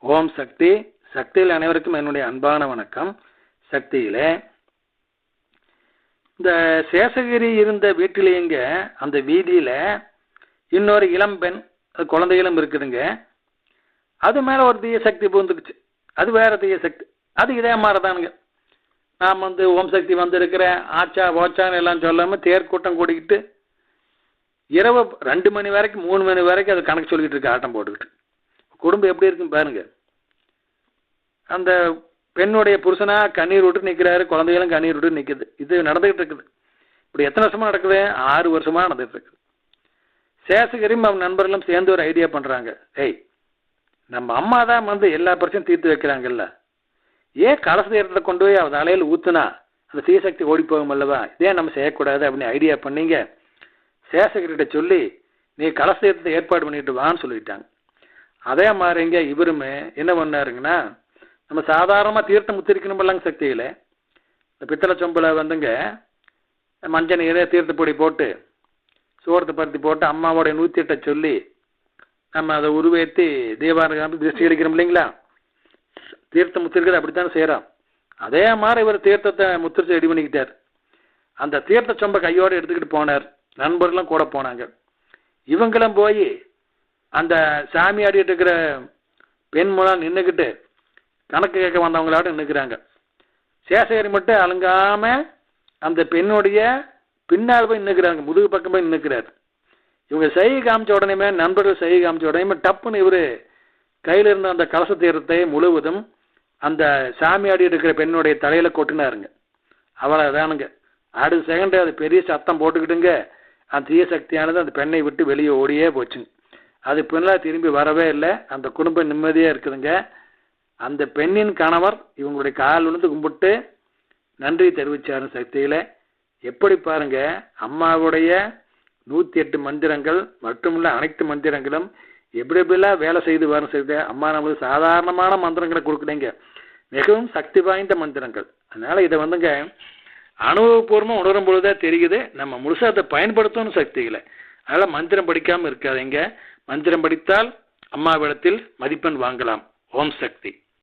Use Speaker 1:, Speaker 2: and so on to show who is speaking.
Speaker 1: ஓம் சக்தி. சக்தியில் அனைவருக்கும் என்னுடைய அன்பான வணக்கம். சக்தியிலே இந்த சேஷகிரி இருந்த வீட்டிலேங்க அந்த வீதியில் இன்னொரு இளம்பெண் குழந்தைகளும் இருக்குதுங்க. அது மேலே ஒரு தீய சக்தி பூந்துக்குச்சு. அது வேற தீய சக்தி. அது இதே மாதிரி தானுங்க. நாம் ஓம் சக்தி வந்திருக்கிறேன் ஆச்சா ஓச்சான்னு எல்லாம் சொல்லாமல் தேர்க்கூட்டம் கூட்டிக்கிட்டு இரவு 2 மணி வரைக்கும் 3 மணி வரைக்கும் அது கணக்கு சொல்லிக்கிட்டு இருக்கு, ஆட்டம் போட்டுக்கிட்டு. குடும்பம் எப்படி இருக்குன்னு பாருங்க. அந்த பெண்ணுடைய புருஷனா கண்ணீர் விட்டு நிற்கிறாரு, குழந்தைகளும் கண்ணீர் விட்டு நிற்குது. இது நடந்துகிட்டு இருக்குது. இப்படி எத்தனை வருஷமா நடக்குது? 6 வருஷமா நடந்துகிட்டு இருக்குது. சேஷகிரியும் அவன் நண்பர்களும் சேர்ந்து ஒரு ஐடியா பண்றாங்க. நம்ம அம்மா தான் எல்லா பிரச்சனையும் தீர்த்து வைக்கிறாங்கல்ல, ஏன் கலச தீர்த்தத்தை கொண்டு போய் அவன் தலையில் ஊத்துனா அந்த தீசக்தி ஓடி போகும் அல்லவா, இதே நம்ம செய்யக்கூடாது அப்படின்னு ஐடியா பண்ணீங்க. சேஷகிரிட்ட சொல்லி நீ கலச தீர்த்தத்தை ஏற்பாடு பண்ணிட்டு வான்னு சொல்லிட்டாங்க. அதே மாதிரிங்க இவருமே என்ன பண்ணாருங்கன்னா, நம்ம சாதாரணமாக தீர்த்தம் முத்திரிக்கணும்பல்லாங்க சக்தியில் இந்த பித்தளை சொம்பில் மஞ்சள் நீர் தீர்த்தப்பொடி போட்டு சோரத்தை பருத்தி போட்டு அம்மாவோடைய 108 சொல்லி நம்ம அதை உருவேற்றி தீபாவளி திருஷ்டி அடிக்கிறோம் இல்லைங்களா. தீர்த்தம் முத்திருக்கிறது அப்படித்தானே செய்கிறோம். அதே மாதிரி இவர் தீர்த்தத்தை முத்திரிச்சு ரெடி பண்ணிக்கிட்டார். அந்த தீர்த்த சொம்பை கையோடு எடுத்துக்கிட்டு போனார். நண்பர்களும் கூட போனாங்க. இவங்களும் போய் அந்த சாமி ஆடிட்டு இருக்கிற பெண் மூலம் நின்றுக்கிட்டு கணக்கு கேட்க வந்தவங்களோட நின்றுக்கிறாங்க. சேஷகிரி மட்டும் அலங்காம அந்த பெண்ணுடைய பின்னால் போய் நின்றுக்கிறாங்க, முதுகு பக்கம் போய் நின்றுக்கிறார். இவங்க செய்கை காமிச்ச உடனே, நண்பர்கள் செய்கை காமிச்ச உடனே டப்புன்னு இவர் கையில் இருந்த அந்த கலச தீர்த்தத்தை முழுவதும் அந்த சாமி ஆடிட்டு இருக்கிற பெண்ணுடைய தலையில கொட்டினாருங்க. அவ்வளவுதானுங்க. அடுத்த செகண்ட் அது பெரிய சத்தம் போட்டுக்கிட்டுங்க அந்த தீய சக்தியானது அந்த பெண்ணை விட்டு வெளியே ஓடியே போச்சுங்க. அது பின்னால் திரும்பி வரவே இல்லை. அந்த குடும்பம் நிம்மதியாக இருக்குதுங்க. அந்த பெண்ணின் கணவர் இவங்களுடைய கால் விழுந்து கும்பிட்டு நன்றி தெரிவித்தார் சக்தியில். எப்படி பாருங்க, அம்மாவுடைய 108 மந்திரங்கள் மட்டுமில்ல அனைத்து மந்திரங்களும் எப்படி எப்படிலாம் வேலை செய்து வரும் செய்த அம்மா நம்மளுக்கு சாதாரணமான மந்திரங்களை கொடுக்குறீங்க, மிகவும் சக்தி வாய்ந்த மந்திரங்கள். அதனால இதை அனுபவபூர்வமாக உணரும் பொழுதே தெரியுது. நம்ம முழுசாக அதை பயன்படுத்தணும் சக்திகளை. அதனால் மந்திரம் படிக்காமல் இருக்காதீங்க. மந்திரம் படித்தால் அம்மாவிடத்தில் மதிப்பெண் வாங்கலாம். ஓம் சக்தி.